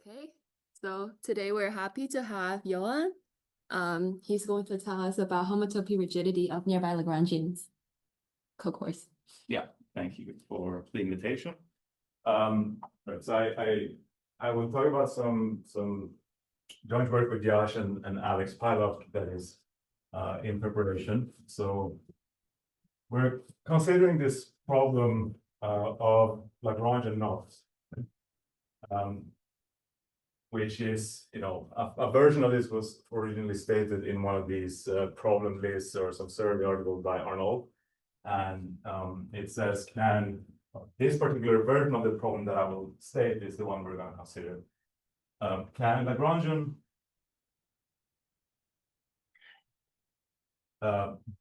Okay, so today we're happy to have Johan. He's going to tell us about homotopy rigidity of nearby Lagrangian Cocores. Yeah, thank you for the invitation. So I will talk about some joint work with Yash and Alex Pieloch that is in preparation. So we're considering this problem of Lagrangian knots, which is, a version of this was originally stated in one of these problem lists or some survey article by Arnold. And it says, can this particular version of the problem that I will state is the one we're going to consider. Can Lagrangian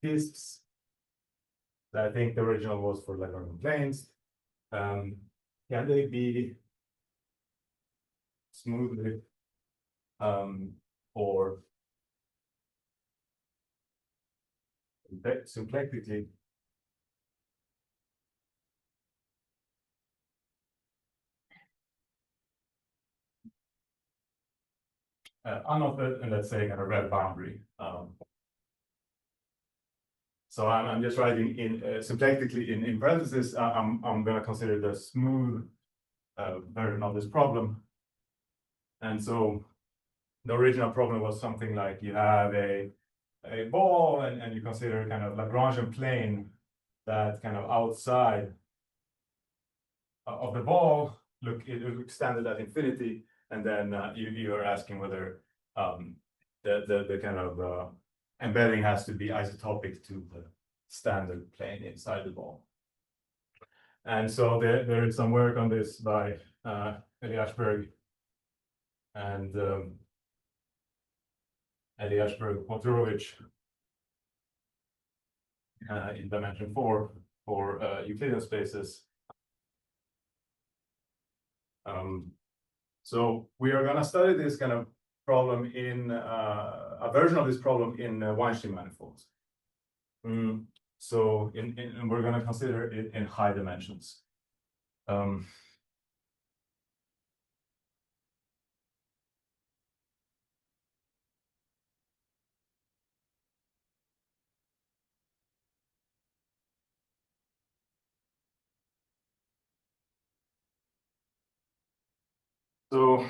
disks, I think the original was for Lagrangian planes, can they be smoothly or symplectically unknotted, and let's say, at a red boundary. So I'm just writing in symplectically in parentheses. I'm going to consider the smooth version of this problem. And so the original problem was something like you have a ball and you consider kind of Lagrangian plane that kind of outside of the ball it looks extended at infinity, and then you are asking whether the kind of embedding has to be isotopic to the standard plane inside the ball. And so there is some work on this by Ashberg and Ashberg in dimension 4 for Euclidean spaces. So we are going to study this kind of problem in a version of this problem in Weinstein manifolds. So we're going to consider it in high dimensions. So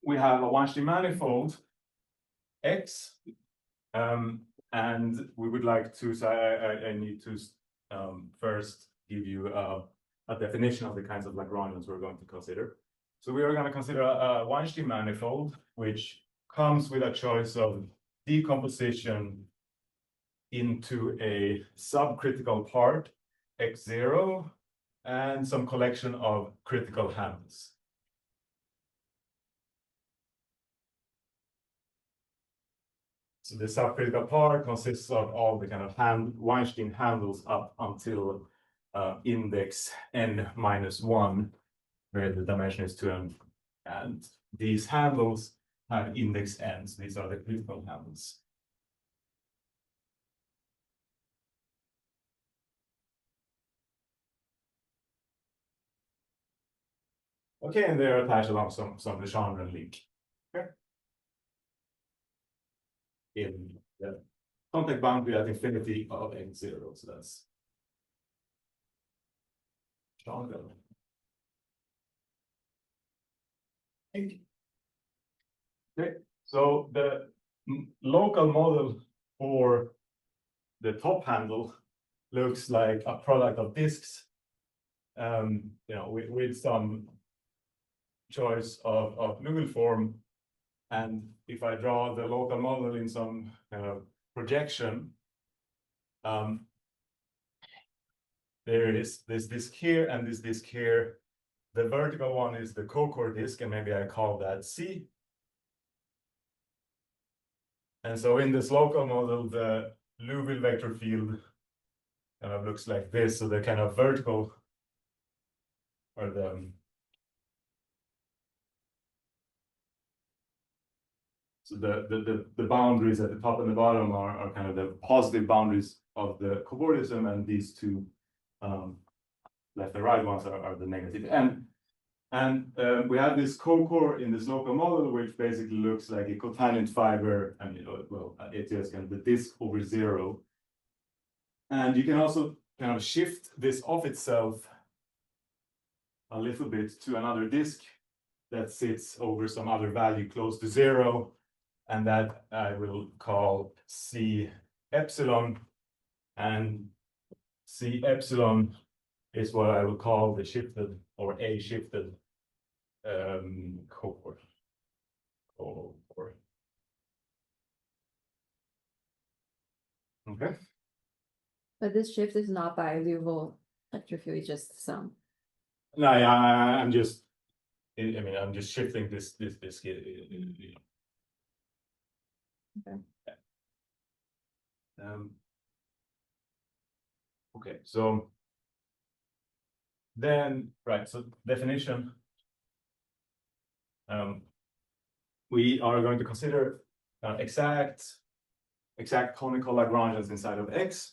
we have a Weinstein manifold X, and we would like to, so I need to first give you a definition of the kinds of Lagrangians we're going to consider. So we are going to consider a Weinstein manifold, which comes with a choice of decomposition into a subcritical part, X0, and some collection of critical handles. So the subcritical part consists of all the kind of Weinstein handles up until index n-1, where the dimension is 2, and these handles have index n. So these are the critical handles. Okay, and they're attached along some Lagrangian link. Okay. In the contact boundary at infinity of x0, so that's Lagrangian. Okay, so the local model for the top handle looks like a product of disks, with some choice of Lagrangian form. And if I draw the local model in some kind of projection, there is this disk here and this disk here. The vertical one is the Cocore disk, and maybe I call that C. And so in this local model, the Liouville vector field kind of looks like this. So the kind of vertical, or the boundaries at the top and the bottom are kind of the positive boundaries of the cobordism, and these two left and right ones are the negative. And And we have this cocore in this local model, which basically looks like a cotangent fiber, and well, it is kind of the disk over zero. And you can also kind of shift this off itself a little bit to another disk that sits over some other value close to zero, and that I will call C epsilon, and C epsilon is what I will call the shifted or a shifted cohort. Okay. But this shift is not by Liouville electric field, it's just some. No, I'm just. I mean, I'm just shifting this. Okay. Okay, so then, right, so definition. We are going to consider exact conical Lagrangians inside of X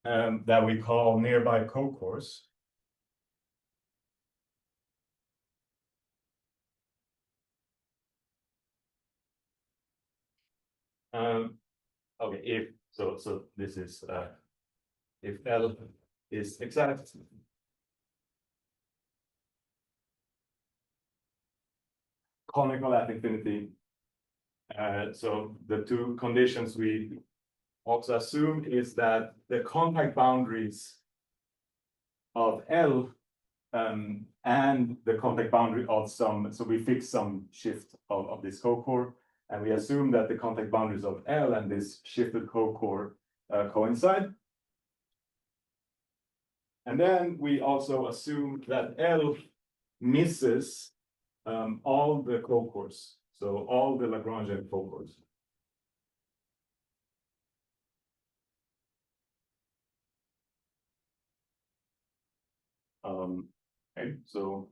that we call nearby cocores. Okay, if so this is if L is exact, conical at infinity. So the two conditions we also assume is that the contact boundaries of L and the contact boundary of some, so we fix some shift of this cocore, and we assume that the contact boundaries of L and this shifted cocore coincide. And then we also assume that L misses all the cocores, so all the Lagrangian cocores. Okay, so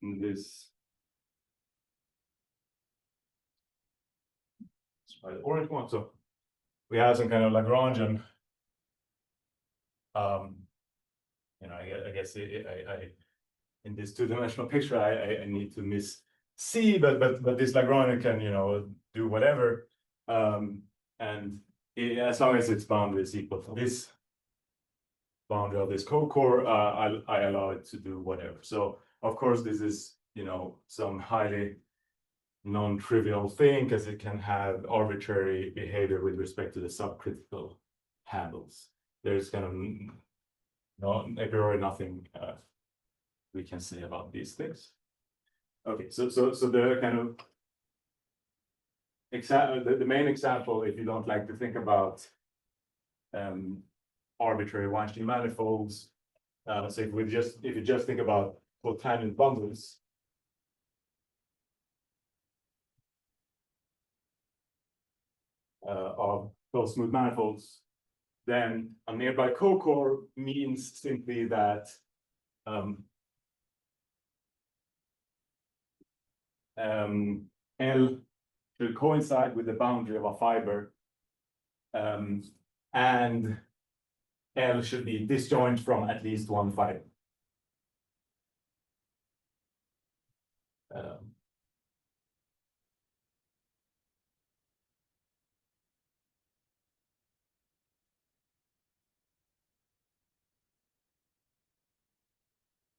in this, let's try the orange one. So we have some kind of Lagrangian. I guess I in this two-dimensional picture, I need to miss C, but this Lagrangian can do whatever, and as long as its boundary is equal to this boundary of this cocore, I allow it to do whatever. So of course this is some highly non-trivial thing because it can have arbitrary behavior with respect to the subcritical handles. There's kind of a priori nothing we can say about these things. Okay, so the kind of the main example, if you don't like to think about arbitrary Weinstein manifolds, so if you just think about cotangent bundles, of closed smooth manifolds, then a nearby cocore means simply that L should coincide with the boundary of a fiber, and L should be disjoint from at least one fiber.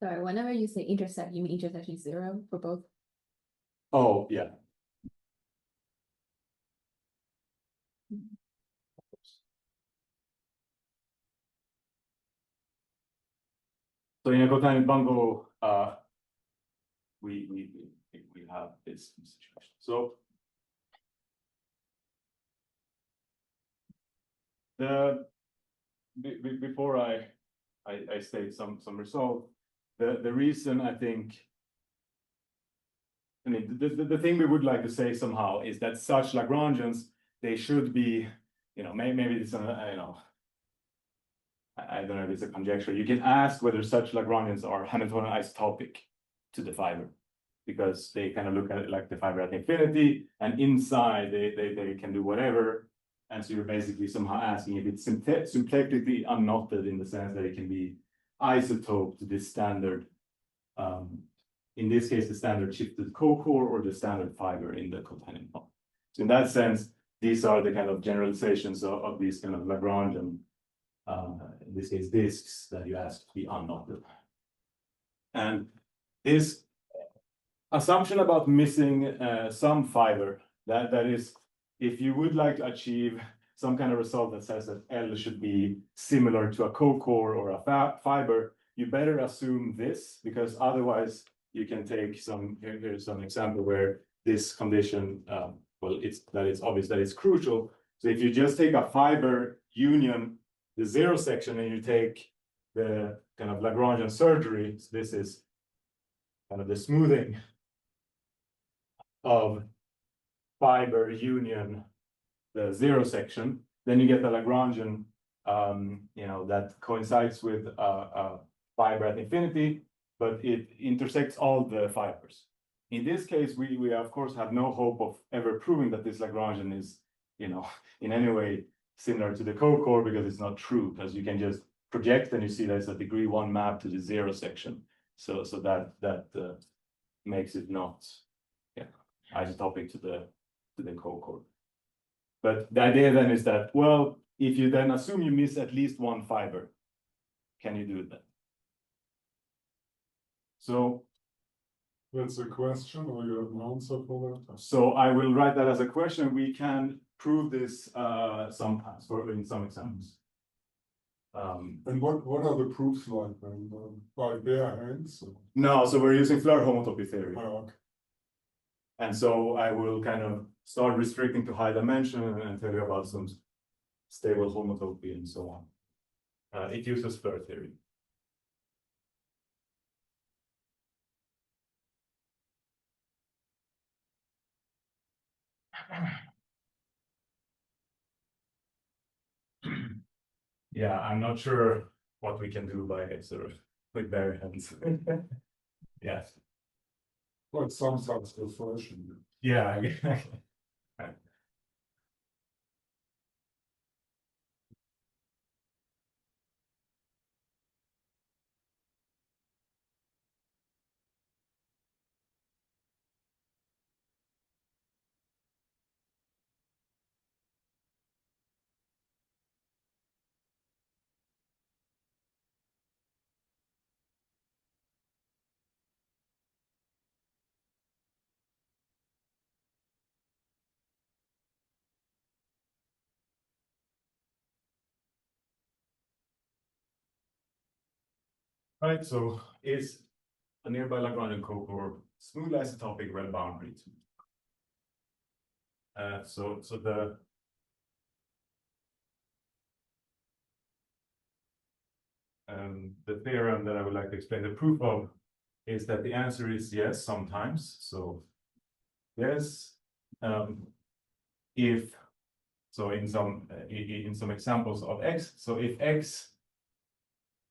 Sorry, whenever you say intersect, you mean intersection 0 for both? Oh, yeah. So in a cotangent bundle, we have this situation. So before I state some result, the reason I think, I mean, the thing we would like to say somehow is that such Lagrangians, they should be, maybe it's I don't know if it's a conjecture. You can ask whether such Lagrangians are Hamiltonian isotopic to the fiber, because they kind of look at it like the fiber at infinity, and inside they can do whatever. And so you're basically somehow asking if it's symplectically unknotted in the sense that it can be isotope to this standard in this case, the standard shifted cocore or the standard fiber in the cotangent bond. So in that sense, these are the kind of generalizations of these kind of Lagrangian, in this case, disks that you ask to be unknotted. And this assumption about missing some fiber, that is, if you would like to achieve some kind of result that says that L should be similar to a cocore or a fiber, you better assume this, because otherwise you can take some, here's some example where this condition, well, it's obvious that it's crucial. So if you just take a fiber union, the zero section, and you take the kind of Lagrangian surgery, so this is kind of the smoothing of fiber union, the zero section, then you get the Lagrangian, that coincides with a fiber at infinity, but it intersects all the fibers. In this case, we of course have no hope of ever proving that this Lagrangian is, in any way similar to the cocore, because it's not true, because you can just project and you see there's a degree 1 map to the zero section. So that makes it not isotopic to the cocore. But the idea then is that, well, if you then assume you miss at least one fiber, can you do that? So that's a question, or you have an answer for that? So I will write that as a question. We can prove this sometimes, or in some examples. And what are the proofs like then? By bare hands? No, so we're using Floer homotopy theory. Oh, okay. And so I will kind of start restricting to high dimension and tell you about some stable homotopy and so on. It uses Floer theory. Yeah, I'm not sure what we can do by sort of with bare hands. Yes. Well, some such reflection. Yeah. Right, so is a nearby Lagrangian cocore smooth isotopic well boundary? So the theorem that I would like to explain the proof of is that the answer is yes, sometimes. So yes, if so in some examples of X, so if X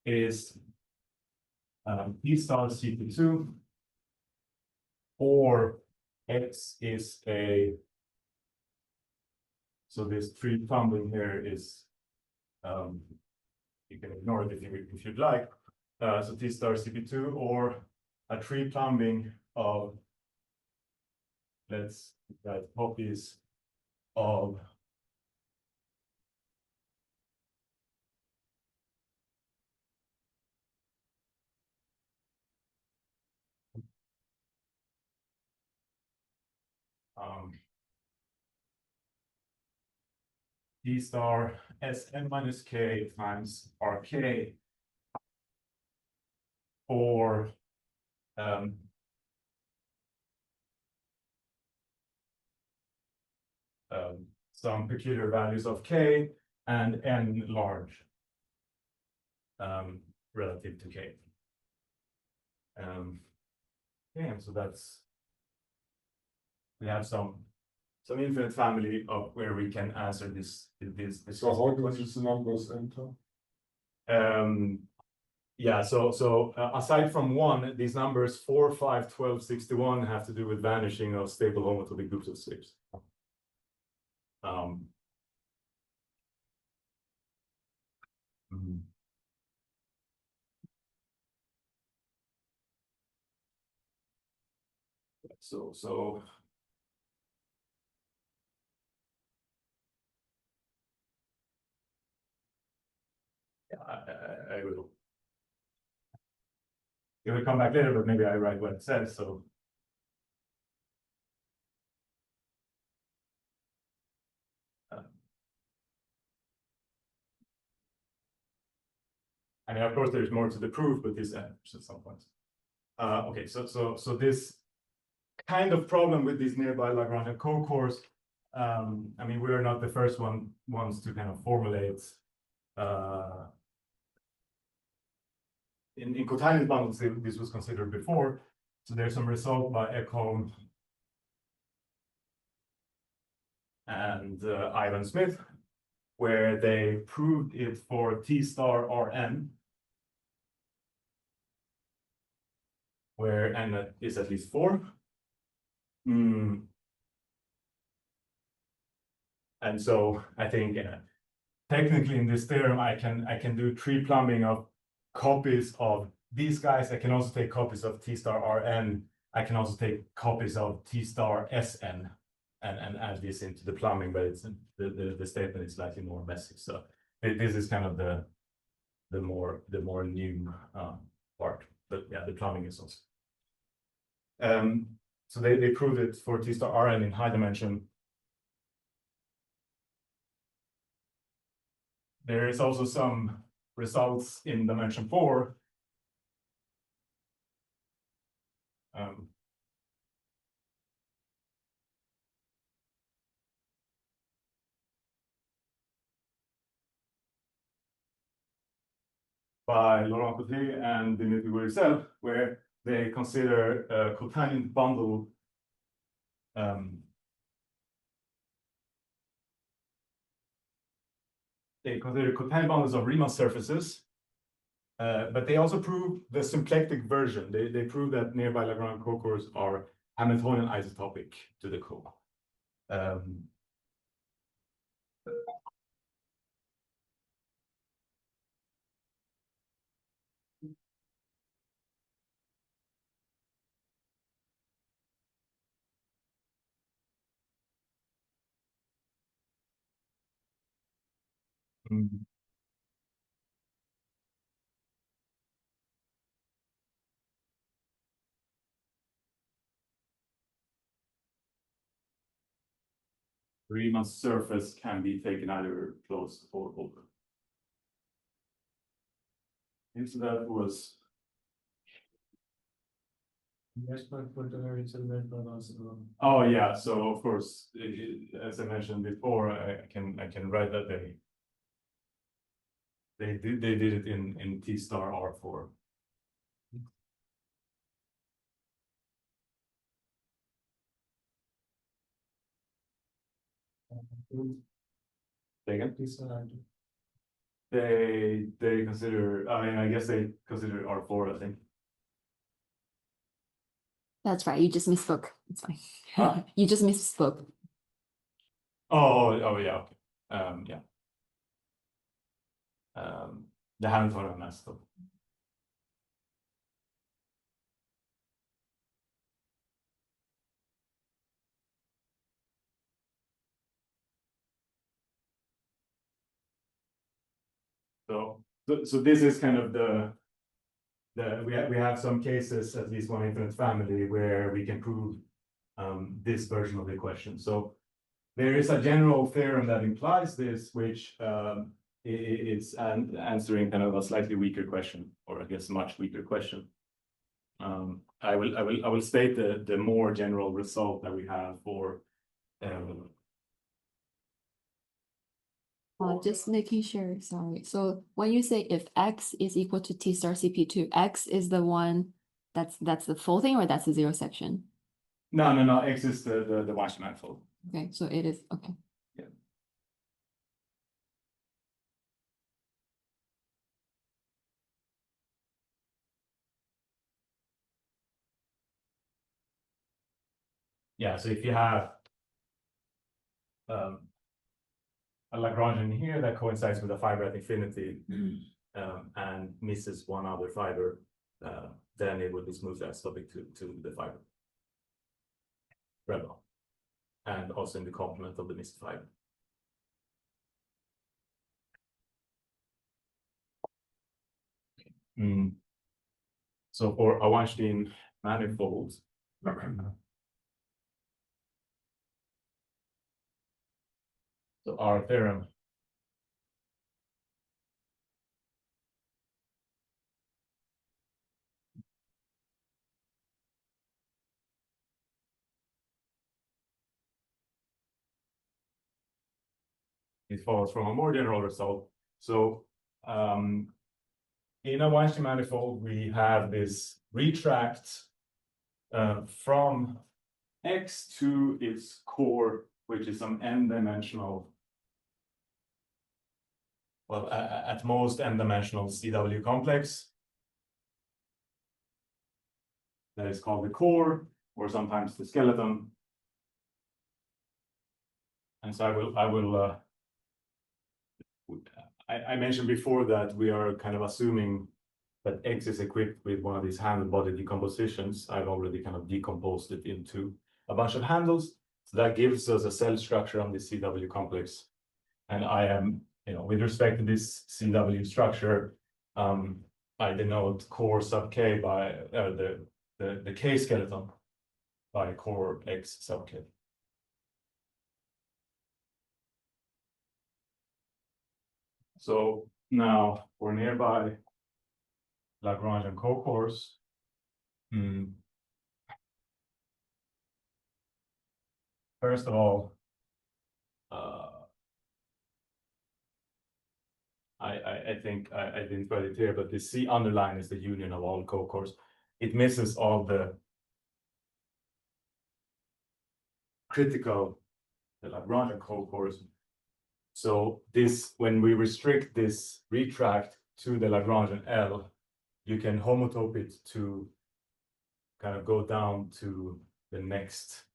is T star CP2, or X is so this tree tumbling here is, you can ignore it if you'd like. So T star CP2, or a tree plumbing of, let's write copies of T star Sn minus k times Rk, or some peculiar values of k and n large relative to k. Yeah, so that's, we have some infinite family of where we can answer this. So how do these numbers enter? Yeah, so aside from 1, these numbers 4, 5, 12, 61 have to do with vanishing of stable homotopy groups of slips. So yeah, I will. It will come back later, but maybe I write what it says. So I mean, of course, there's more to the proof, but this enters at some point. Okay, so this kind of problem with these nearby Lagrangian Cocores. I mean, we are not the first ones to kind of formulate in cotangent bundles. This was considered before. So there's some result by Ekholm and Ivan Smith, where they proved it for T star Rn, where n is at least 4. And so I think technically in this theorem, I can do tree plumbing of copies of these guys. I can also take copies of T star Rn. I can also take copies of T star Sn and add this into the plumbing, but it's the statement is slightly more messy. So this is kind of the more new part. But yeah, the plumbing is also. So they proved it for T star Rn in high dimension. There is also some results in dimension 4. By Laurent Coté and Dimitri Gurisel, where they consider a cotangent bundle they consider cotangent bundles of Riemann surfaces, but they also prove the symplectic version. They prove that nearby Lagrangian Cocores are Hamiltonian isotopic to the core. Riemann surface can be taken either closed or open. And so that was. Oh yeah, so of course, as I mentioned before, I can write that they did it in T star R4. Again, they consider. I mean, I guess they consider R4. I think. That's right. You just misspoke. It's fine. Huh? You just misspoke. Oh yeah. Okay. Yeah. The Hamiltonian mass though. So this is kind of we have some cases, at least one infinite family, where we can prove this version of the equation. So there is a general theorem that implies this, which it's answering kind of a slightly weaker question, or I guess much weaker question. I will state the more general result that we have for. Just making sure, sorry. So when you say if X is equal to T star CP2, X is the one that's the full thing, or that's the zero section? No. X is the Weinstein manifold. Okay, so it is, okay. Yeah. Yeah, so if you have a Lagrangian here that coincides with a fiber at infinity and misses one other fiber, then it would be smooth isotopic to the fiber. rebel, and also in the complement of the mystifier. So for a Weinstein manifold, so our theorem it follows from a more general result. So in a Weinstein manifold, we have this retract from X to its core, which is some n-dimensional, well, at most n-dimensional CW complex. That is called the core, or sometimes the skeleton. And so I mentioned before that we are kind of assuming that X is equipped with one of these handle body decompositions. I've already kind of decomposed it into a bunch of handles. So that gives us a cell structure on this CW complex. And I am, with respect to this CW structure, I denote core sub K by the K skeleton by core X sub K. So now for nearby Lagrangian Cocores, first of all, I think I didn't write it here, but the C underline is the union of all Cocores. It misses all the critical, the Lagrangian Cocores. So this, when we restrict this retract to the Lagrangian L, you can homotopy it to kind of go down to the next.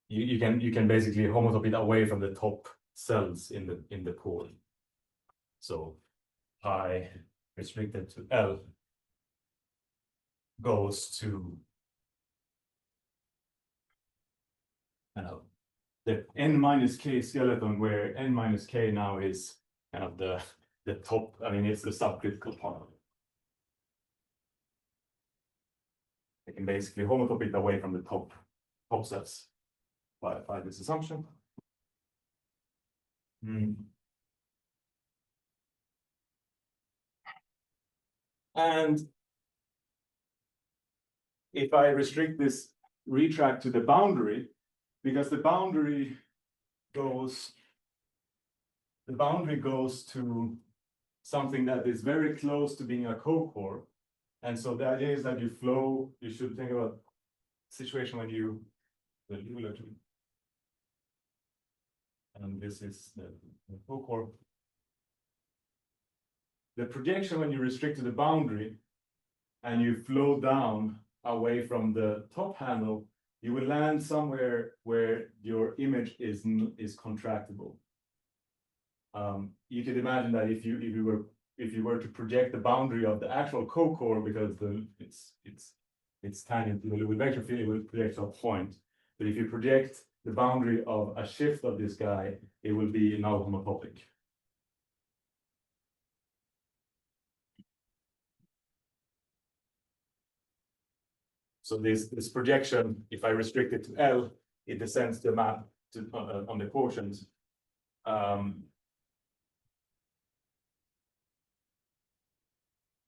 You can basically homotopy it away from the top cells in the core. So I restricted to L goes to the n minus k skeleton, where n minus k now is kind of the top. I mean, it's the subcritical part. I can basically homotopy it away from the top cells by this assumption. And if I restrict this retract to the boundary, because the boundary goes to something that is very close to being a cocore. And so the idea is that you should think about situation when you, and this is the cocore. The projection when you restrict to the boundary and you flow down away from the top handle, you will land somewhere where your image is contractible. You could imagine that if you were to project the boundary of the actual cocore, because it's tangent to the vector field, it will project to a point. But if you project the boundary of a shift of this guy, it will be null homotopic. So this projection, if I restrict it to L, it descends the map on the quotient.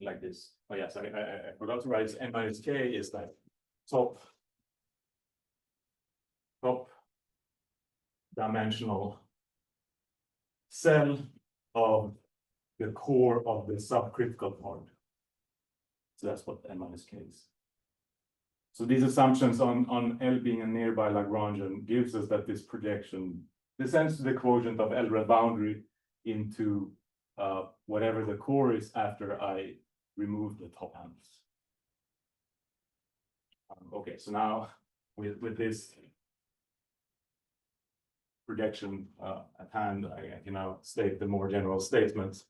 Like this. Oh yes, I forgot to write n minus k is like top dimensional cell of the core of the subcritical part. So that's what n minus k is. So these assumptions on L being a nearby Lagrangian gives us that this projection descends to the quotient of L red boundary into whatever the core is after I remove the top handles. Okay, so now with this projection at hand, I can now state the more general statements.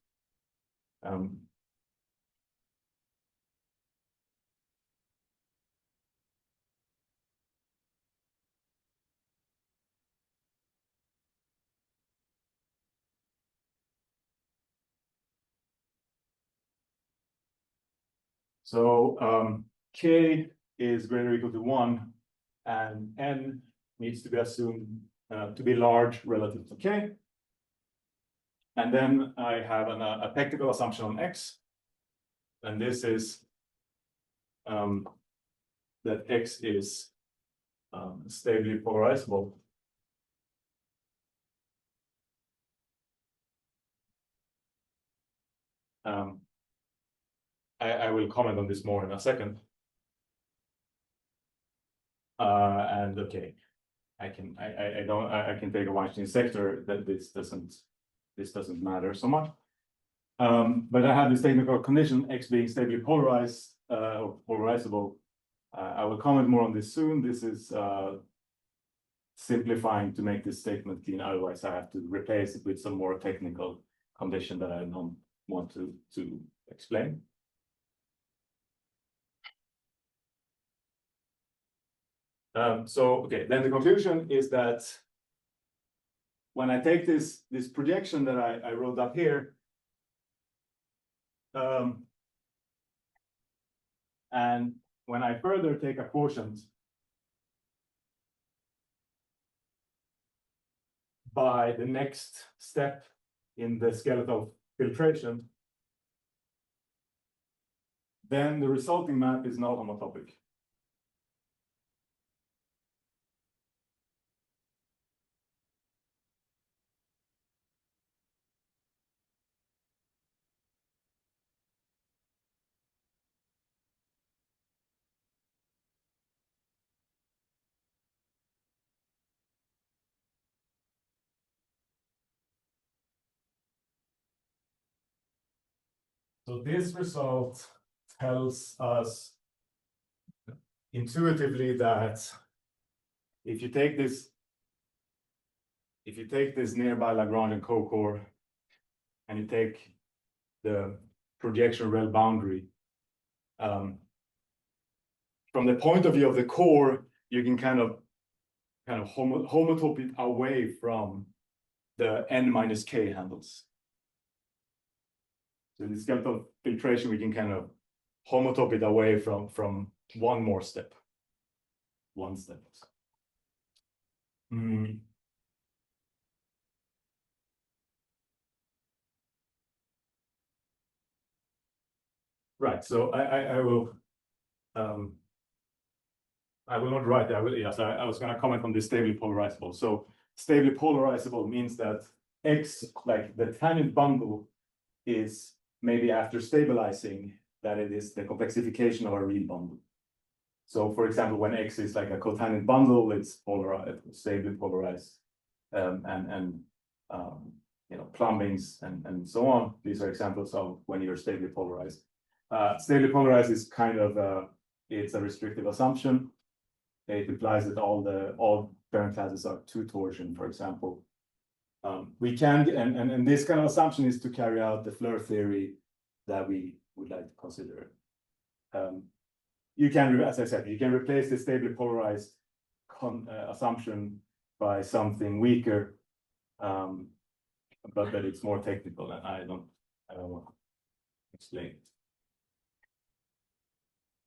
So k is greater or equal to 1, and n needs to be assumed to be large relative to k. And then I have a technical assumption on x, and this is that x is stably polarizable. I will comment on this more in a second. And okay, I can take a Weinstein sector that this doesn't matter so much. But I have this technical condition, x being stably polarized or polarizable. I will comment more on this soon. This is simplifying to make this statement clean. Otherwise, I have to replace it with some more technical condition that I don't want to explain. So okay, then the conclusion is that when I take this projection that I wrote up here, and when I further take a quotient by the next step in the skeletal filtration, then the resulting map is null homotopic. So this result tells us intuitively that if you take this nearby Lagrangian Cocore and you take the projection rel boundary, from the point of view of the core, you can kind of homotopy it away from the n minus k handles. So in the skeletal filtration, we can kind of homotopy it away from one more step. One step. Right. So I will not write. I will. Yes. I was going to comment on this stably polarizable. So stably polarizable means that x, like the tangent bundle, is maybe after stabilizing that it is the complexification of a real bundle. So for example, when x is like a cotangent bundle, it's polarized, stably polarized, and you know, plumbings and so on. These are examples of when you're stably polarized. Stably polarized is kind of it's a restrictive assumption. It implies that all parent classes are two torsion, for example. We can, and this kind of assumption is to carry out the Floer theory that we would like to consider. You can, as I said, you can replace the stably polarized assumption by something weaker, but it's more technical, and I don't want to explain it.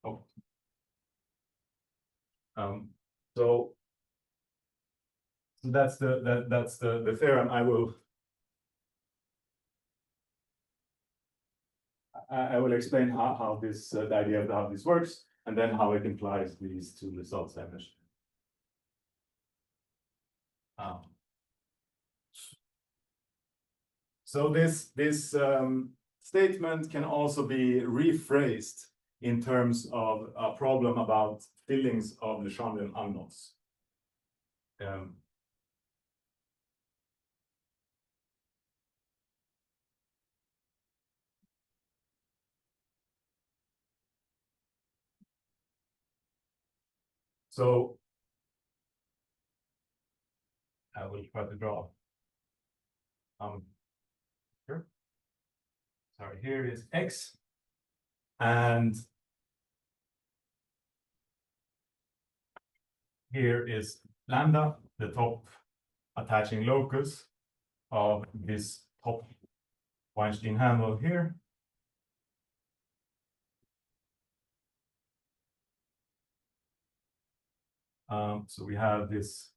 Oh. So that's the theorem. I will explain how this the idea of how this works, and then how it implies these two results I mentioned. So this statement can also be rephrased in terms of a problem about fillings of Lagrangian unknots. So I will try to draw. Here. Sorry, here is x, and here is lambda, the top attaching locus of this top Weinstein handle here. So we have this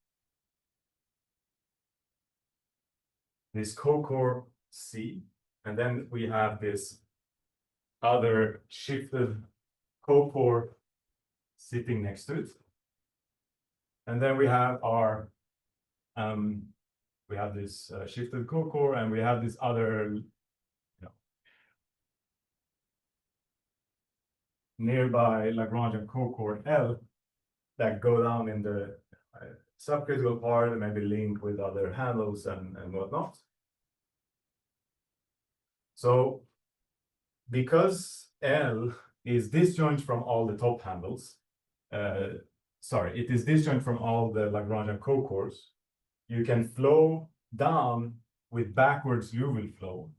cocore C, and then we have this other shifted cocore sitting next to it. And then we have our we have this shifted cocore, and we have this other nearby Lagrangian Cocore L that go down in the subcritical part and maybe link with other handles and whatnot. So because L is disjoint from all the top handles, sorry, it is disjoint from all the Lagrangian cocores, you can flow down with backwards Liouville flow.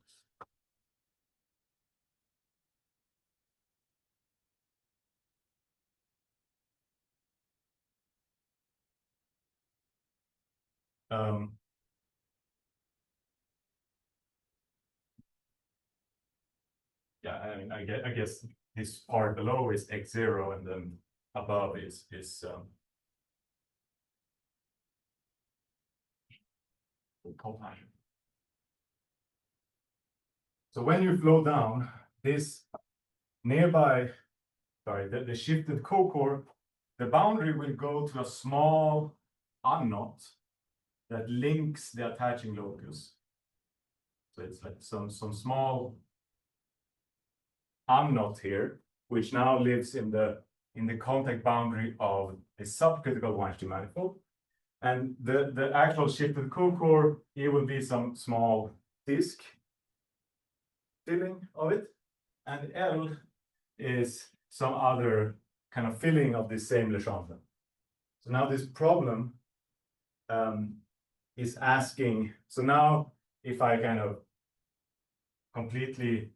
Yeah, I mean, I guess this part below is x0, and then above is cotangent. So when you flow down, this nearby, sorry, the shifted cocore, the boundary will go to a small unknot that links the attaching locus. So it's like some small unknot here, which now lives in the contact boundary of a subcritical Weinstein manifold. And the actual shifted cocore, it will be some small disk filling of it, and L is some other kind of filling of the same Legendre. So now this problem is asking, so now if I kind of completely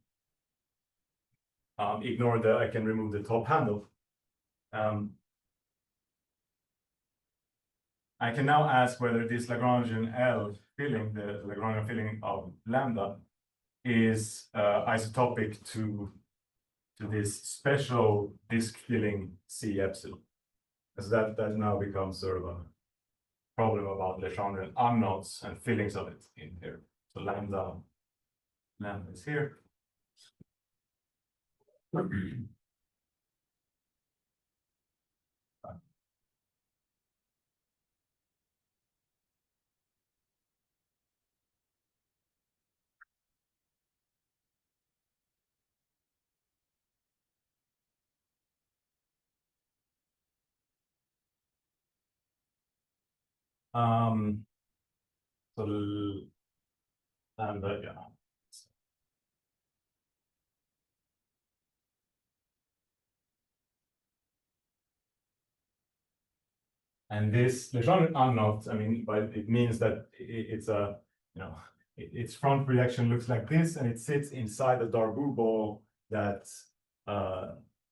ignore I can remove the top handle, I can now ask whether this Lagrangian L filling, the Lagrangian filling of lambda, is isotopic to this special disk filling C epsilon. Because that now becomes sort of a problem about Legendre unknots and fillings of it in here. So lambda is here. So lambda, yeah. And this Legendre unknot, I mean, but it means that it's a, its front projection looks like this, and it sits inside a Darboux ball that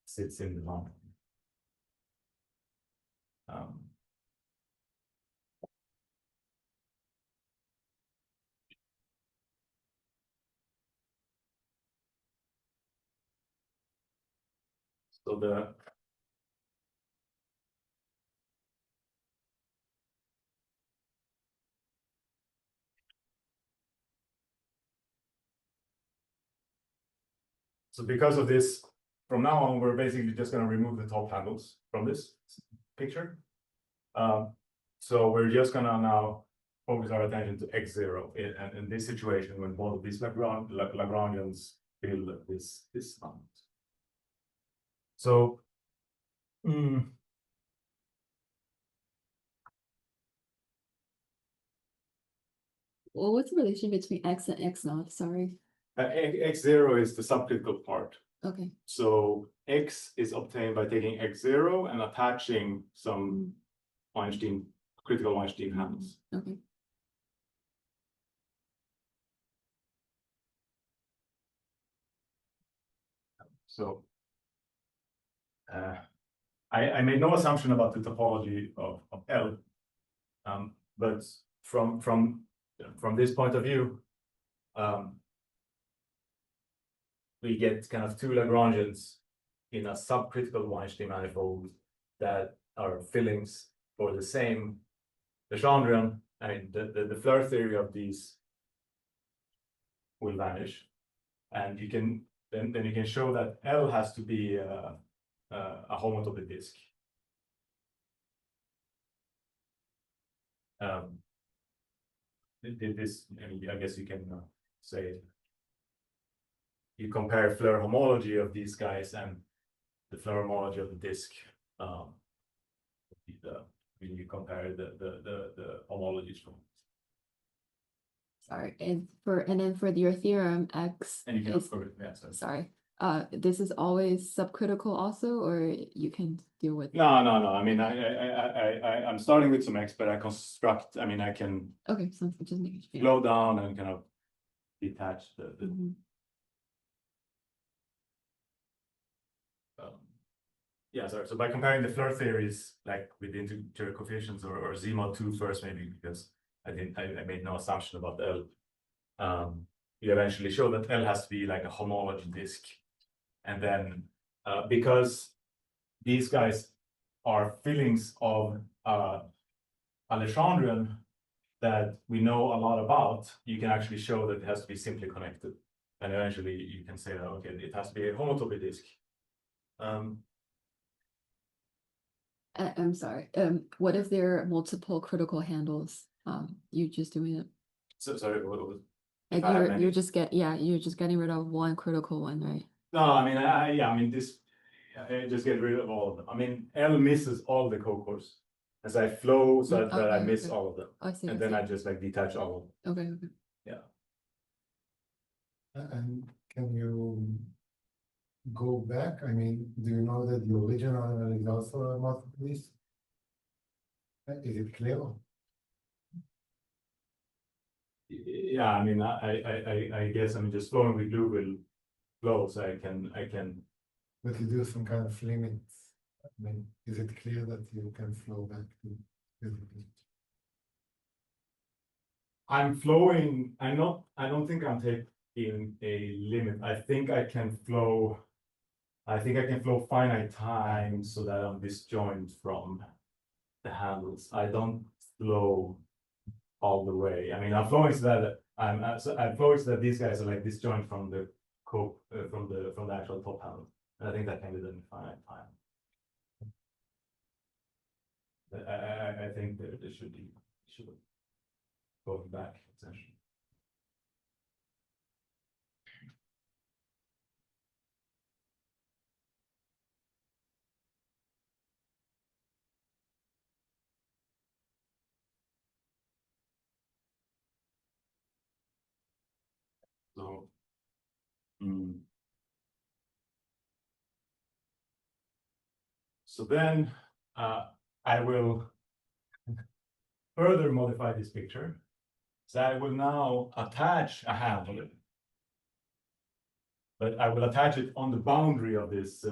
sits in the lump. So because of this, from now on, we're basically just going to remove the top handles from this picture. So we're just going to now focus our attention to x0 in this situation when both of these Lagrangians fill this unknot. So Well, what's the relation between X and X naught? Sorry. x0 is the subcritical part. Okay. So x is obtained by taking x0 and attaching some critical Weinstein handles. Okay. So I made no assumption about the topology of L, but from this point of view, we get kind of two Lagrangians in a subcritical Weinstein manifold that are fillings for the same Lagrangian, I mean, the Floer theory of these will vanish, and you can then you can show that L has to be a homotopy disk. This, I mean, I guess you can say you compare Floer homology of these guys and the Floer homology of the disk. When you compare the homologies from. Sorry, and then for your theorem, X And you can is, yeah, sorry, this is always subcritical also, or you can deal with. No. I mean, I'm starting with some X, but I construct. I mean, I can. Okay, so just making sure. Slow down and kind of detach the. Yeah, sorry. So by comparing the Floer theories, like with the integer coefficients or Z mod 2 first, maybe because I made no assumption about L. You eventually show that L has to be like a homology disk, and then because these guys are fillings of a Lagrangian that we know a lot about, you can actually show that it has to be simply connected, and eventually you can say that okay, it has to be a homotopy disk. I'm sorry. What if there are multiple critical handles? You're just doing it. So sorry, what was? Like you're just getting rid of one critical one, right? No, I mean, I mean this. I just get rid of all of them. I mean, L misses all the cocores as I flow, so that I miss all of them, I see. and then I just like detach all of them. Okay. Yeah. And can you go back? I mean, do you know that the original is also a multiple disk? Is it clear? Yeah, I mean, I guess I'm just flowing with glue will flow, so I can. But you do some kind of limits. I mean, is it clear that you can flow back to physically? I'm flowing. I don't think I'm taking a limit. I think I can flow. I think I can flow finite time so that I'm disjoint from the handles. I don't flow all the way. I mean, I'm flowing so that I'm flowing so that these guys are like disjoint from the from the actual top handle. And I think that can be done in finite time. I think there should go back essentially. So, so then I will further modify this picture. So I will now attach a handle, but I will attach it on the boundary of this.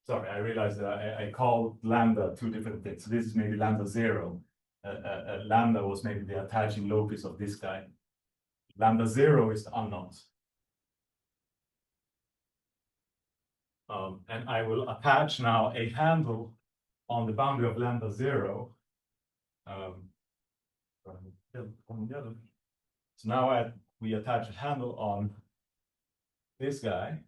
Sorry, I realized that I called lambda two different things. So this is maybe lambda 0. Lambda was maybe the attaching locus of this guy. Lambda 0 is the unknot. And I will attach now a handle on the boundary of lambda 0. So now we attach a handle on this guy.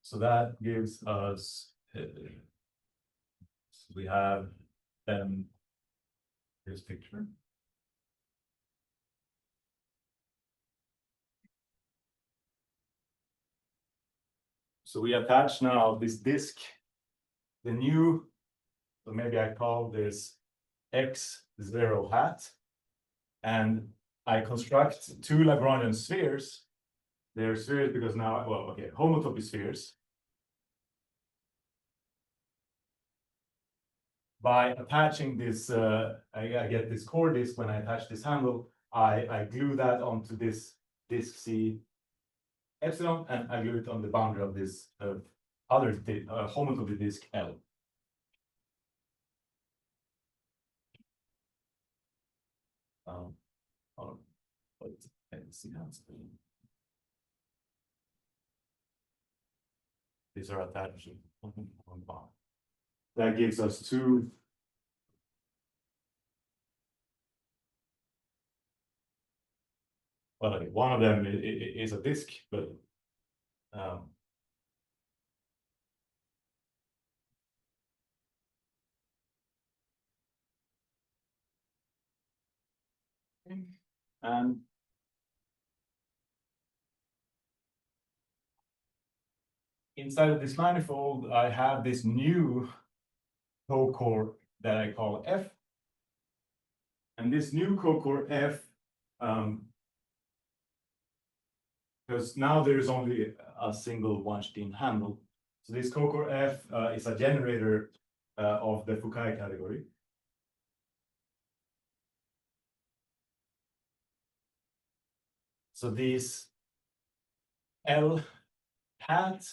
So that gives us, we have this picture. So we attach now this disk, the new, so maybe I call this X0 hat, and I construct two Lagrangian spheres. They're spheres because now, well, okay, homotopy spheres. By attaching this, I get this core disk. When I attach this handle, I glue that onto this disk C epsilon, and I glue it on the boundary of this other homotopy disk L. These are attached. That gives us two. Well, okay, one of them is a disk, but and inside of this manifold, I have this new cocore that I call F. And this new cocore F, because now there is only a single Weinstein handle. So this cocore F is a generator of the Foucault category. So these L hat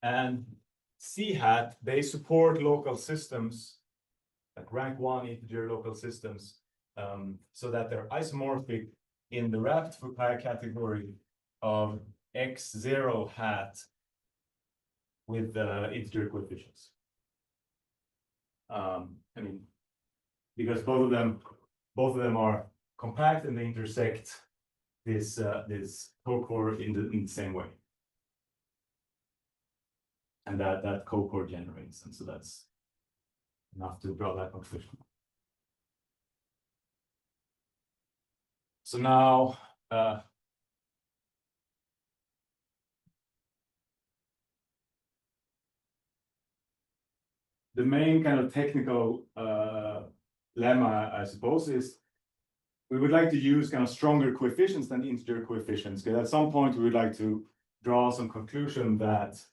and C hat, they support local systems, like rank 1 integer local systems, so that they're isomorphic in the wrapped Foucault category of x0 hat with the integer coefficients. I mean, because both of them are compact and they intersect this cocore in the same way. And that cocore generates, and so that's enough to draw that conclusion. So now the main kind of technical lemma, I suppose, is we would like to use kind of stronger coefficients than integer coefficients, because at some point we would like to draw some conclusion that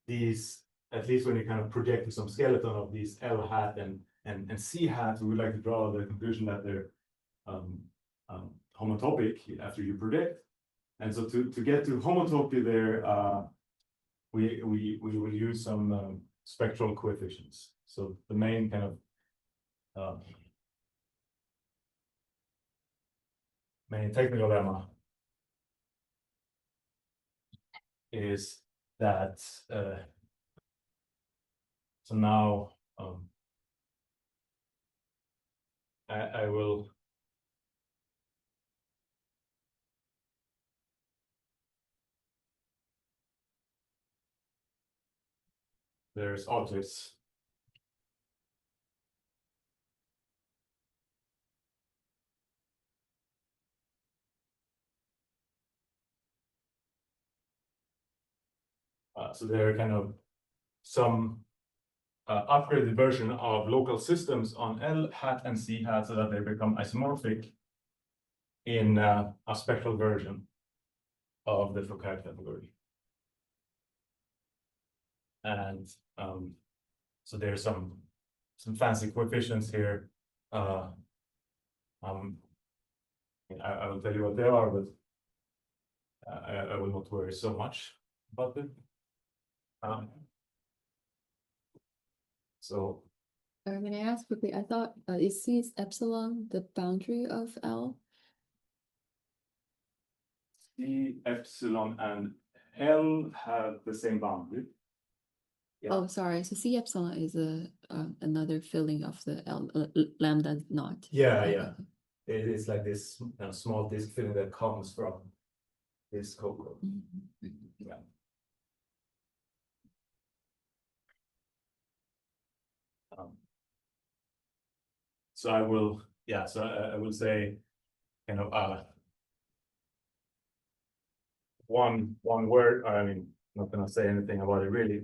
these, at least when you kind of project some skeleton of these L hat and C hat, we would like to draw the conclusion that they're homotopic after you predict. And so to get to homotopy there, we will use some spectral coefficients. So the main kind of main technical lemma is that so now I will there's objects. So they're kind of some upgraded version of local systems on L hat and C hat so that they become isomorphic in a spectral version of the Foucault category. And so there's some fancy coefficients here. I will tell you what they are, but I will not worry so much about them. So May I ask quickly? I thought is C epsilon the boundary of L? C, epsilon, and L have the same boundary. Yeah. Oh, sorry. So C epsilon is another filling of the L lambda knot. Yeah, Okay, yeah. It is like this small disk filling that comes from this cocore. okay. Yeah. So I will, yeah. So I will say, kind of, one word. I mean, not gonna say anything about it really,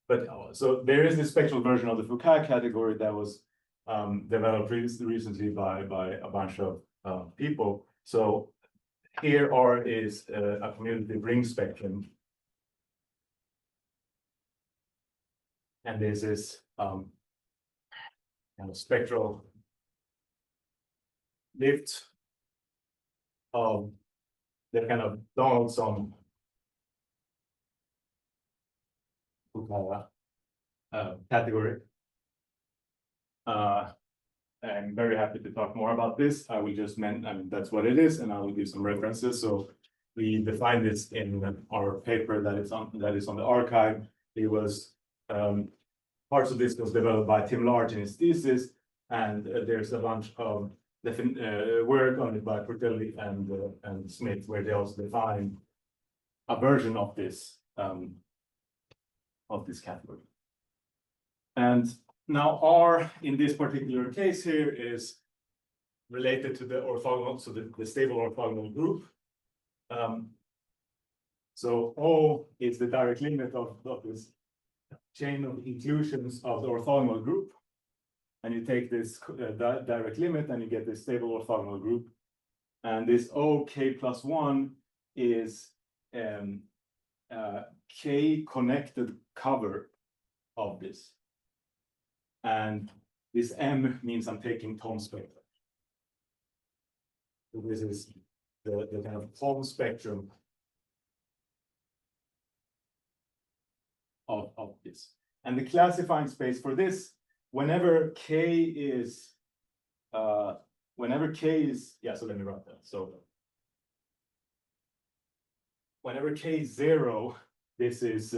but so there is this spectral version of the Foucault category that was developed recently by a bunch of people. So here R is a commutative ring spectrum, and this is kind of spectral lift of the kind of Donaldson category. I'm very happy to talk more about this. I will just I mean, that's what it is, and I will give some references. So we define this in our paper that is on the archive. It was parts of this was developed by Tim Large in his thesis, and there's a bunch of work on it by Portelli and Smith, where they also define a version of this category. And now R in this particular case here is related to the orthogonal, so the stable orthogonal group. So O is the direct limit of this chain of inclusions of the orthogonal group. And you take this direct limit and you get this stable orthogonal group. And this OK plus 1 is K connected cover of this. And this M means I'm taking Thom spectrum. So this is the kind of Thom spectrum of this. And the classifying space for this, whenever K is, yeah, so let me write that. So whenever K is 0, this is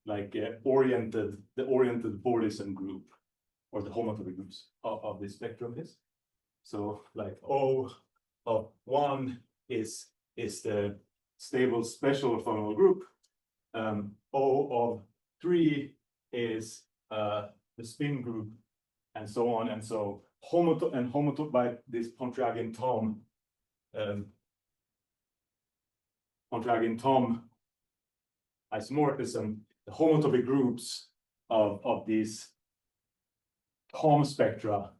like the oriented Bordism group, or the homotopy groups of this spectrum is. So like O of 1 is the stable special orthogonal group. O of 3 is the spin group, and so on. And so homotopy by this Pontryagin Thom isomorphism, the homotopy groups of these Thom spectra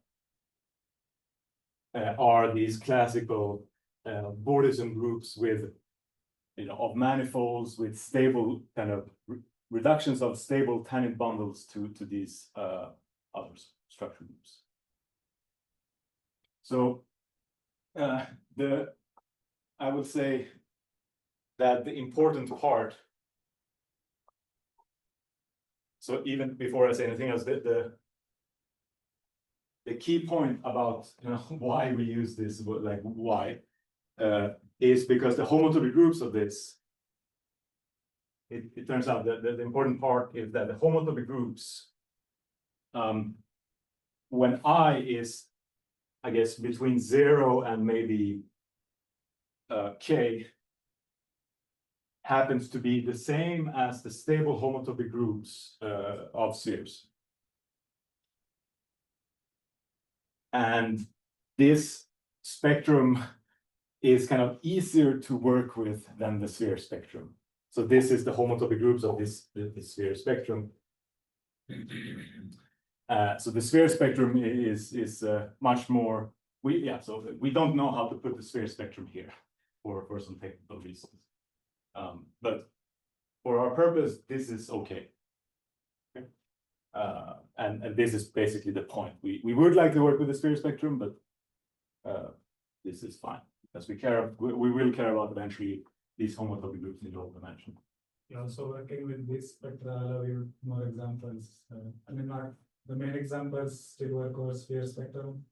are these classical Bordism groups with, of manifolds with stable kind of reductions of stable tangent bundles to these other structure groups. So I would say that the important part, so even before I say anything else, the key point about why we use this, like why, is because the homotopy groups of this, it turns out that the important part is that the homotopy groups, when I is, I guess, between 0 and maybe K, happens to be the same as the stable homotopy groups of spheres. And this spectrum is kind of easier to work with than the sphere spectrum. So this is the homotopy groups of this sphere spectrum. So the sphere spectrum is much more, so we don't know how to put the sphere spectrum here for some technical reasons. But for our purpose, this is okay. And this is basically the point. We would like to work with the sphere spectrum, but this is fine because we will care about eventually these homotopy groups in low dimension. Yeah, so working with this spectra allow you more examples. I mean, not the main examples still work over sphere spectrum.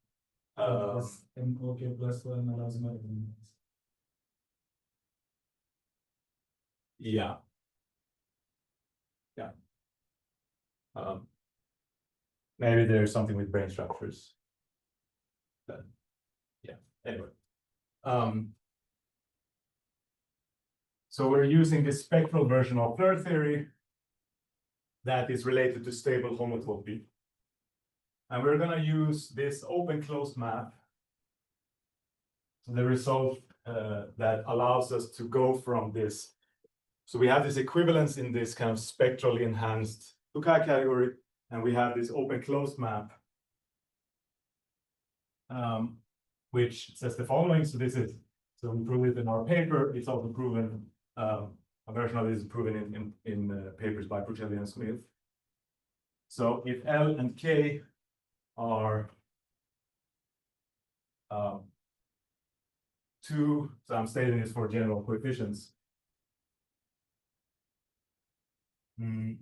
OK plus 1 allows more examples. Yeah. Maybe there's something with brain structures. But yeah, anyway. So we're using this spectral version of blur theory that is related to stable homotopy. And we're going to use this open-closed map, the result that allows us to go from this. So we have this equivalence in this kind of spectrally enhanced Bukai category, and we have this open-closed map, which says the following. So we prove it in our paper. It's also proven, a version of it is proven in papers by Portelli and Smith. So if L and K are 2, so I'm stating this for general coefficients, 2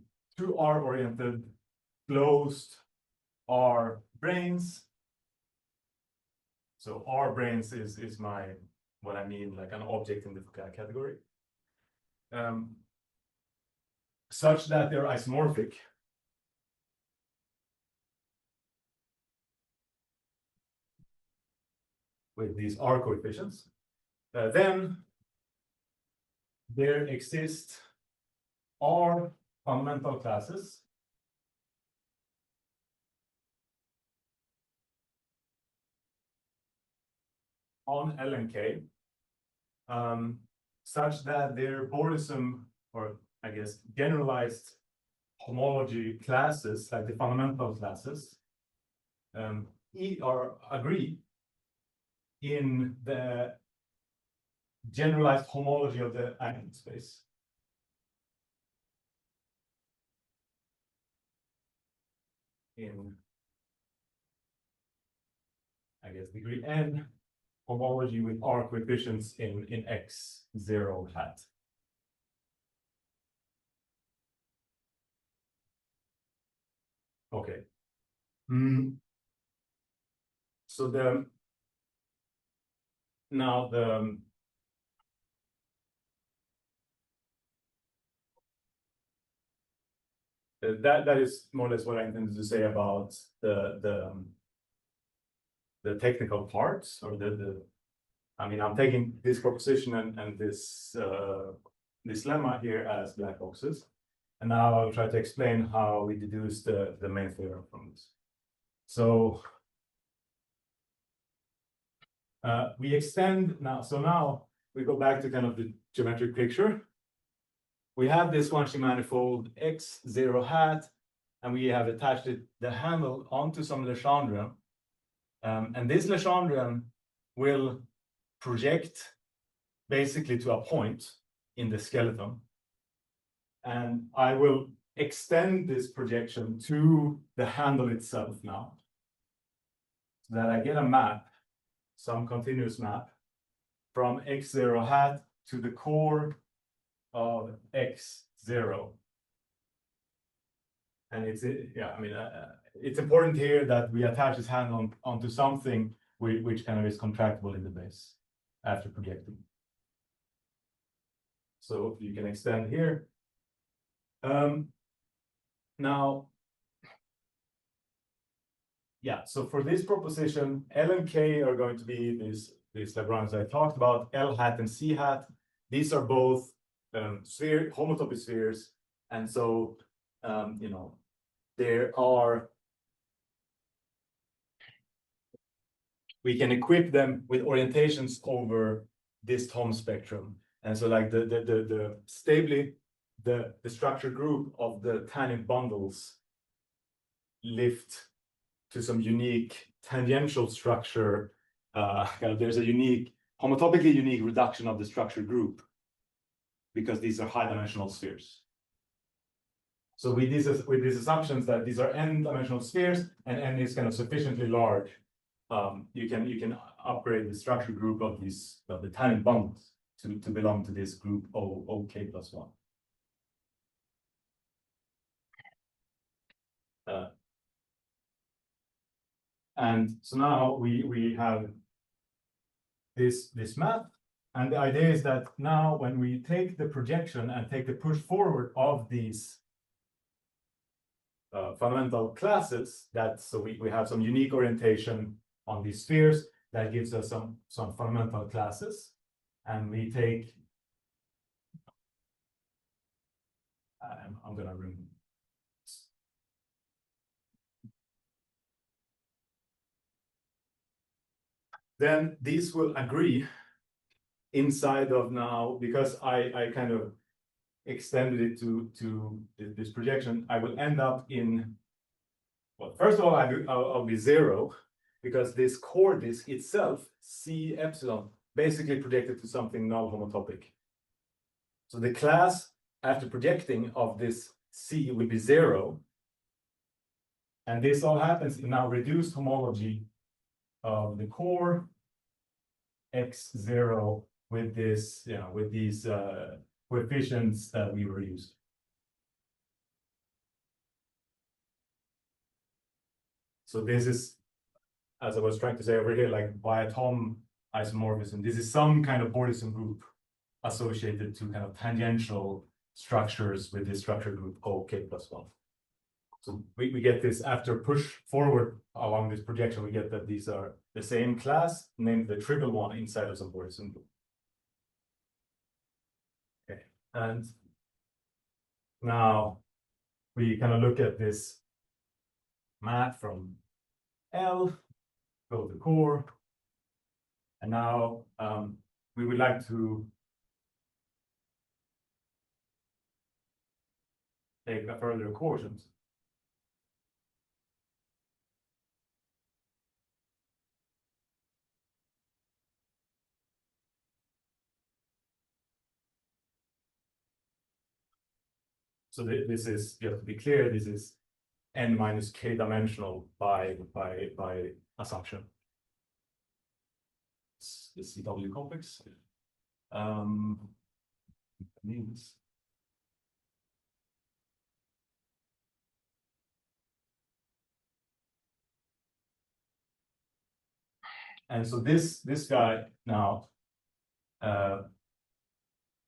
R-oriented closed R branes, So R brains is my, what I mean, like an object in the category. Such that they're isomorphic. With these R coefficients. Then there exist R fundamental classes on L and K, such that their Borisum, or I guess generalized homology classes, like the fundamental classes, agree in the generalized homology of the eigenspace space. In, I guess, degree n homology with R coefficients in X0 hat. Okay. So now that is more or less what I intended to say about the technical parts, or I mean, I'm taking this proposition and this lemma here as black boxes, and now I'll try to explain how we deduce the main theorem from this. So we extend now. So now we go back to kind of the geometric picture. We have this Weinstein manifold X0 hat, and we have attached the handle onto some Lagrangian. And this Lagrangian will project basically to a point in the skeleton. And I will extend this projection to the handle itself now, so that I get a map, some continuous map, from X0 hat to the core of X0. And it's, yeah, I mean, it's important here that we attach this handle onto something which kind of is contractible in the base after projecting. So you can extend here. Now, yeah, so for this proposition, L and K are going to be these Lagrangians I talked about, L hat and C hat. These are both homotopy spheres. And so, you know, we can equip them with orientations over this Thom spectrum. And so like stably, the structure group of the tangent bundles lift to some unique tangential structure. There's a unique, homotopically unique reduction of the structure group because these are high dimensional spheres. So with these assumptions that these are n-dimensional spheres and n is kind of sufficiently large, you can upgrade the structure group of the tangent bundles to belong to this group OK plus 1. And so now we have this map, and the idea is that now when we take the projection and take the push forward of these fundamental classes, so we have some unique orientation on these spheres that gives us some fundamental classes, and we take I'm going to remove. Then these will agree inside of now, because I kind of extended it to this projection. I will end up in, well, first of all, I'll be 0, because this core disk itself, C epsilon, basically projected to something null homotopic. So the class after projecting of this C will be 0. And this all happens in now reduced homology of the core X0 with this, with these coefficients that we were using. So this is as I was trying to say over here, like biatom isomorphism, this is some kind of Borison group associated to kind of tangential structures with this structure group OK plus 1. So we get this after push forward along this projection, we get that these are the same class, named the triple one inside of some Borison group. Okay, and now we kind of look at this map from L, go to core, and now we would like to take a further quotient. So this is, just to be clear, this is n minus k dimensional by assumption. It's the CW complex. Means and so this guy now,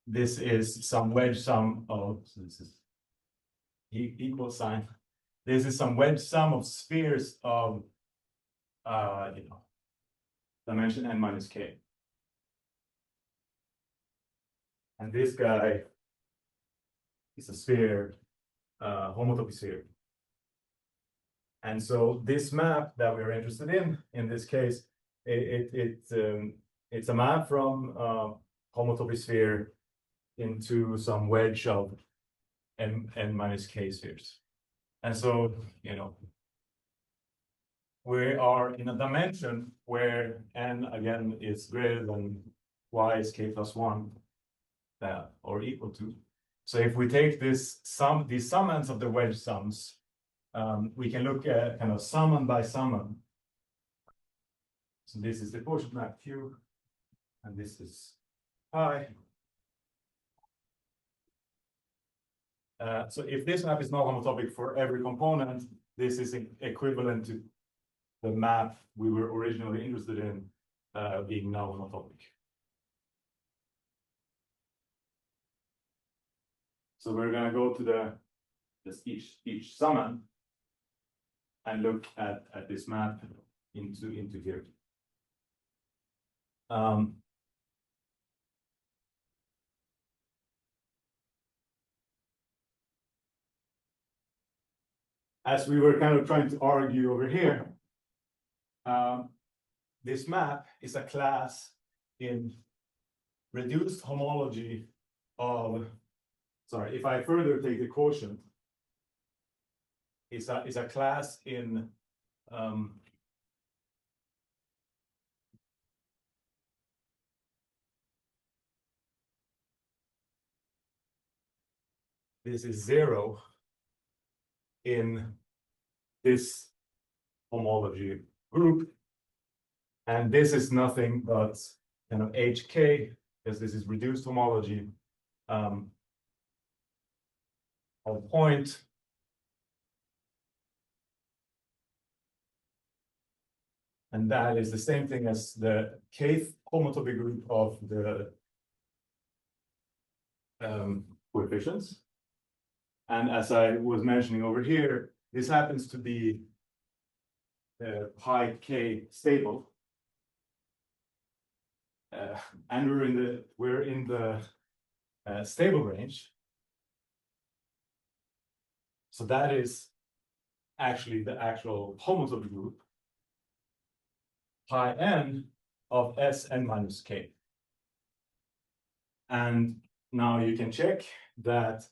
this is some wedge sum of, so this is equal sign. This is some wedge sum of spheres of dimension n minus k. And this guy is a sphere, homotopy sphere. And so this map that we're interested in this case, it's a map from homotopy sphere into some wedge of n minus k spheres. And so, we are in a dimension where n again is greater than y is k plus 1 or equal to. So if we take this sum, these summands of the wedge sums, we can look at kind of summand by summand. So this is the quotient map Q, and this is pi. So if this map is not homotopic for every component, this is equivalent to the map we were originally interested in being now homotopic. So we're going to go to each summand and look at this map into here. As we were kind of trying to argue over here, this map is a class in reduced homology of, sorry, if I further take the quotient, is a class in this is 0 in this homology group, and this is nothing but kind of HK, because this is reduced homology of point and that is the same thing as the kth homotopy group of the coefficients. And as I was mentioning over here, this happens to be pi k stable. And we're in the stable range. So that is actually the actual homotopy group, pi n of Sn minus k. And now you can check that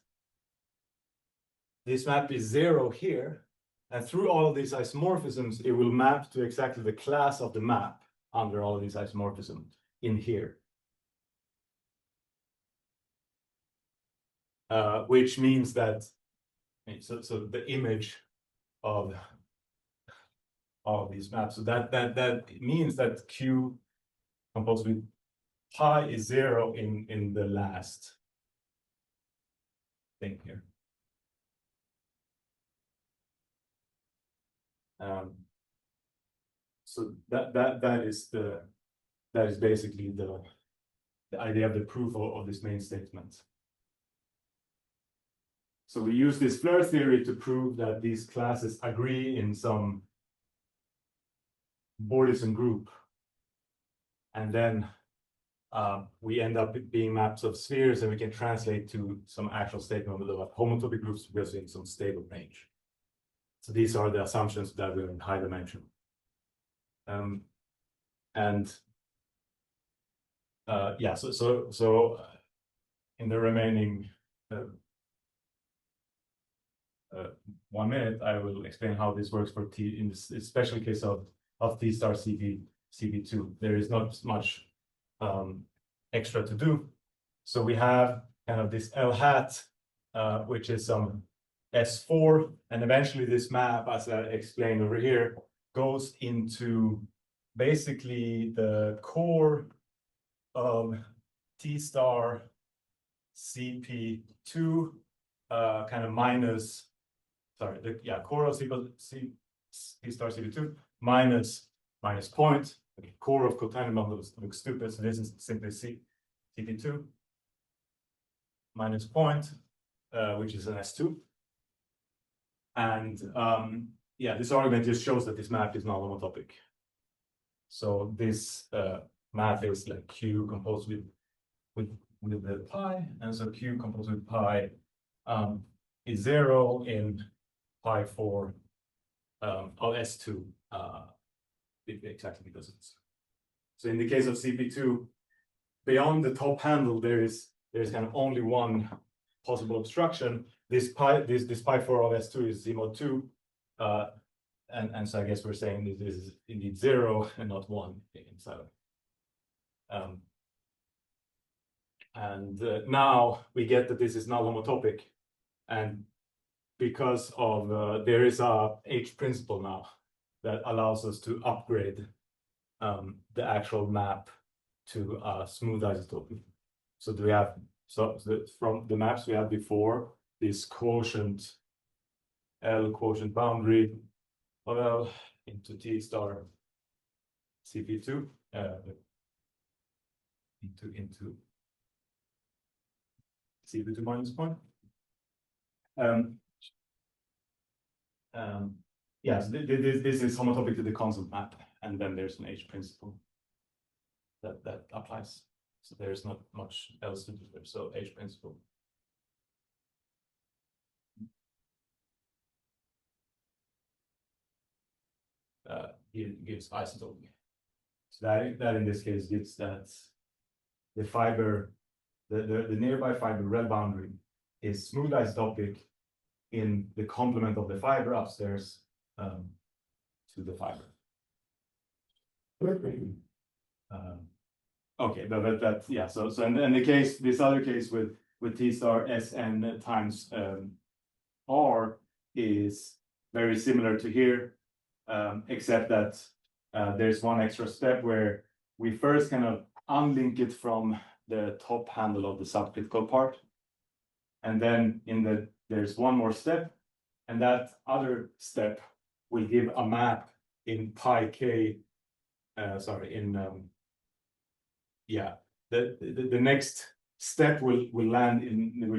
this map is 0 here, and through all of these isomorphisms, it will map to exactly the class of the map under all of these isomorphisms in here. Which means that, so the image of these maps, so that means that Q composed with pi is 0 in the last thing here. So that is basically the idea of the proof of this main statement. So we use this Floer theory to prove that these classes agree in some Bordison group. And then we end up being maps of spheres, and we can translate to some actual statement of homotopy groups because in some stable range. So these are the assumptions that we're in high dimension. Yeah, so in the remaining 1 minute, I will explain how this works for T in this special case of T star CP2. There is not much extra to do. So we have kind of this L hat, which is some S4, and eventually this map, as I explained over here, goes into basically the core of T star CP2, kind of minus, sorry, core of T star CP2 minus point. Okay, core of cotangent looks stupid, so this is simply CP2 minus point, which is an S2. And yeah, this argument just shows that this map is non-homotopic. So this map is like Q composed with the pi, and so Q composed with pi is 0 in pi 4 of S2, exactly because it's. So in the case of CP2, beyond the top handle, there's kind of only one possible obstruction. This pi 4 of S2 is Z mod 2, and so I guess we're saying this is indeed 0 and not 1 inside of it. And now we get that this is null homotopic, and because of there is a H principle now that allows us to upgrade the actual map to a smooth isotopy. So do we have from the maps we had before, this quotient L quotient boundary of L into T star CP2 into CP2 minus point. Yes, this is homotopic to the constant map, and then there's an H principle that applies. So there's not much else to do there. So H principle. Gives isotopy. So that in this case gives that the fiber, the nearby fiber red boundary is smooth isotopic in the complement of the fiber upstairs to the fiber. Okay, but that's yeah. So in the case, this other case with T star Sn times R is very similar to here, except that there's one extra step where we first kind of unlink it from the top handle of the subcritical part, and then there's one more step, and that other step will give a map in pi k. The next step will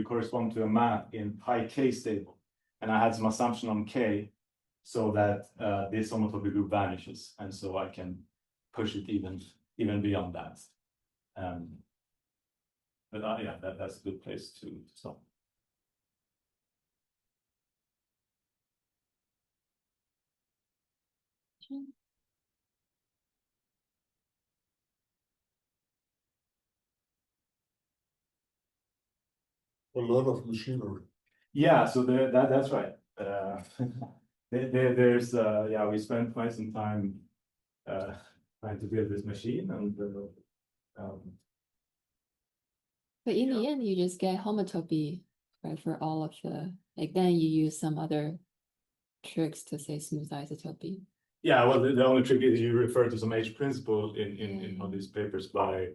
correspond to a map in pi k stable, and I had some assumption on k, so that this homotopy group vanishes, and so I can push it even beyond that. But yeah, that's a good place to stop. A lot of machinery. Yeah, so that's right. There's yeah, we spent quite some time trying to build this machine, and But in the end, you just get homotopy, right, for all of the, like, then you use some other tricks to say smooth isotopy. yeah, well, the only trick is you refer to some H principle in all these papers by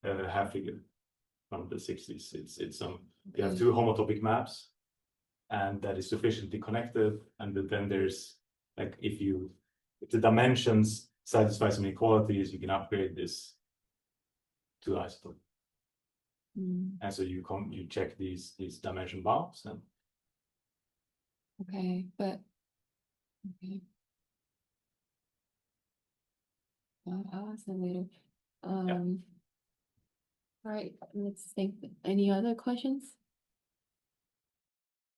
Hafliger from the 60s. It's some you have two homotopic maps, and that is sufficiently connected, and then there's like if the dimensions satisfy some inequalities, you can upgrade this to isotope. Mm, And so you check these dimension bounds and okay, but okay. I'll ask that later. All right, let's think. Any other questions?